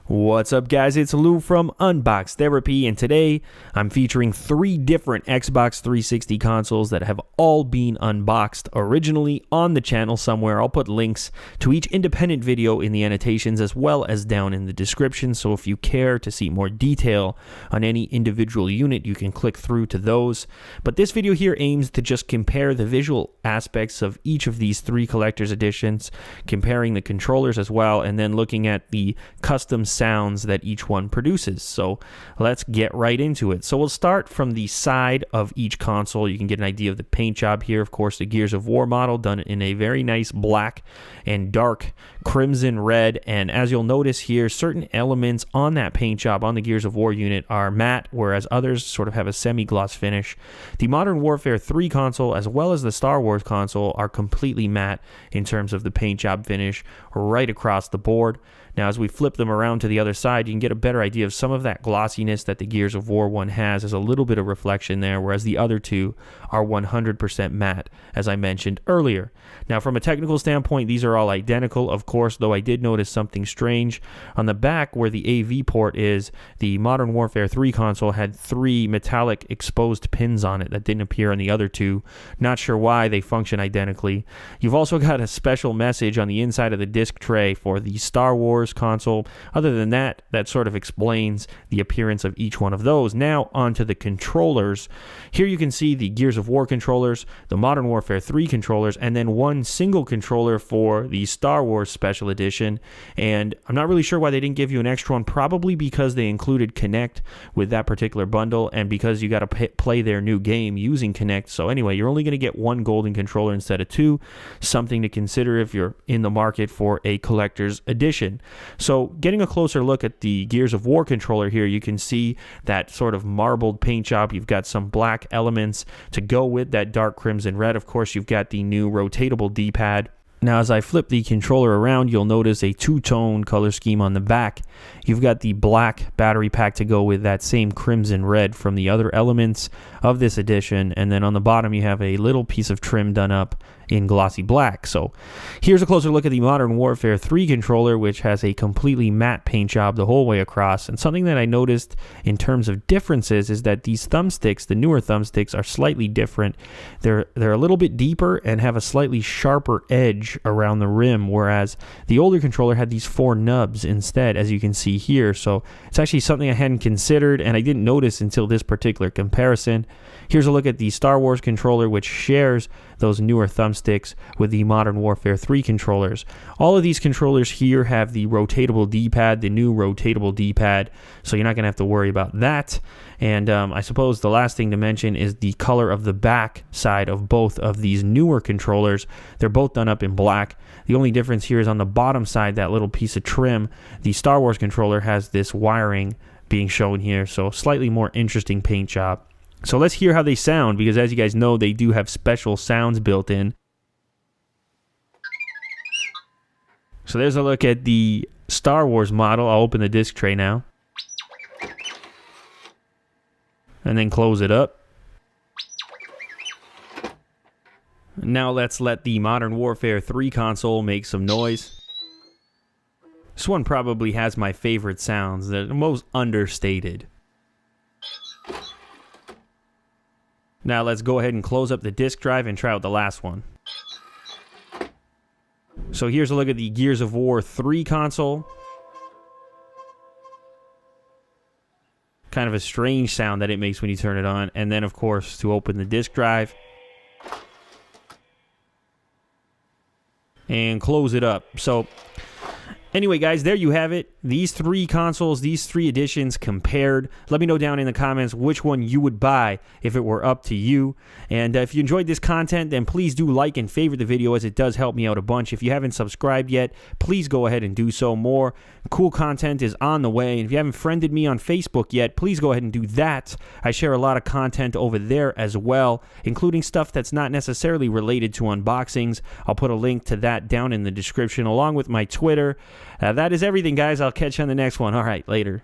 What's up, guys? It's Lou from Unbox Therapy, and today I'm featuring 3 different Xbox 360 consoles that have all been unboxed originally on the channel somewhere. I'll put links to each independent video in the annotations as well as down in the description, so if you care to see more detail on any individual unit, you can click through to those. But this video here aims to just compare the visual aspects of each of these 3 collector's editions, comparing the controllers as well, and then looking at the custom sounds that each one produces. So let's get right into it. So we'll start from the side of each console. You can get an idea of the paint job here. Of course, the Gears of War model done in a very nice black and dark crimson red, and as you'll notice here, certain elements on that paint job on the Gears of War unit are matte, whereas others sort of have a semi-gloss finish. The Modern Warfare 3 console as well as the Star Wars console are completely matte in terms of the paint job finish right across the board. Now, as we flip them around to the other side, you can get a better idea of some of that glossiness that the Gears of War one has. There's a little bit of reflection there, whereas the other two are 100% matte, as I mentioned earlier. Now, from a technical standpoint, these are all identical, of course, though I did notice something strange. On the back, where the AV port is, the Modern Warfare 3 console had 3 metallic exposed pins on it that didn't appear on the other two. Not sure why they function identically. You've also got a special message on the inside of the disc tray for the Star Wars console. Other than that, that sort of explains the appearance of each one of those. Now onto the controllers. Here you can see the Gears of War controllers, the Modern Warfare 3 controllers, and then one single controller for the Star Wars Special Edition. And I'm not really sure why they didn't give you an extra one, probably because they included Kinect with that particular bundle and because you got to play their new game using Kinect. So anyway, you're only going to get 1 golden controller instead of 2. Something to consider if you're in the market for a collector's edition. So getting a closer look at the Gears of War controller here, you can see that sort of marbled paint job. You've got some black elements to go with that dark crimson red. Of course, you've got the new rotatable D-pad. Now, as I flip the controller around, you'll notice a 2-tone color scheme on the back. You've got the black battery pack to go with that same crimson red from the other elements of this edition. And then on the bottom, you have a little piece of trim done up in glossy black. So here's a closer look at the Modern Warfare 3 controller, which has a completely matte paint job the whole way across. And something that I noticed in terms of differences is that these thumbsticks, the newer thumbsticks, are slightly different. They're a little bit deeper and have a slightly sharper edge around the rim, whereas the older controller had these 4 nubs instead, as you can see here. So it's actually something I hadn't considered and I didn't notice until this particular comparison. Here's a look at the Star Wars controller, which shares those newer thumbsticks with the Modern Warfare 3 controllers. All of these controllers here have the rotatable D-pad, the new rotatable D-pad, so you're not going to have to worry about that. And I suppose the last thing to mention is the color of the back side of both of these newer controllers. They're both done up in black. The only difference here is on the bottom side, that little piece of trim. The Star Wars controller has this wiring being shown here, so slightly more interesting paint job. So let's hear how they sound, because as you guys know, they do have special sounds built in. So there's a look at the Star Wars model. I'll open the disc tray now. And then close it up. Now let's let the Modern Warfare 3 console make some noise. This one probably has my favorite sounds. They're the most understated. Now let's go ahead and close up the disk drive and try out the last one. So here's a look at the Gears of War 3 console. Kind of a strange sound that it makes when you turn it on. And then, of course, to open the disk drive and close it up. So anyway, guys, there you have it. These 3 consoles, these 3 editions compared. Let me know down in the comments which one you would buy if it were up to you. And if you enjoyed this content, then please do like and favorite the video, as it does help me out a bunch. If you haven't subscribed yet, please go ahead and do so. More cool content is on the way. And if you haven't friended me on Facebook yet, please go ahead and do that. I share a lot of content over there as well, including stuff that's not necessarily related to unboxings. I'll put a link to that down in the description, along with my Twitter. That is everything, guys. I'll catch you on the next one. All right, later.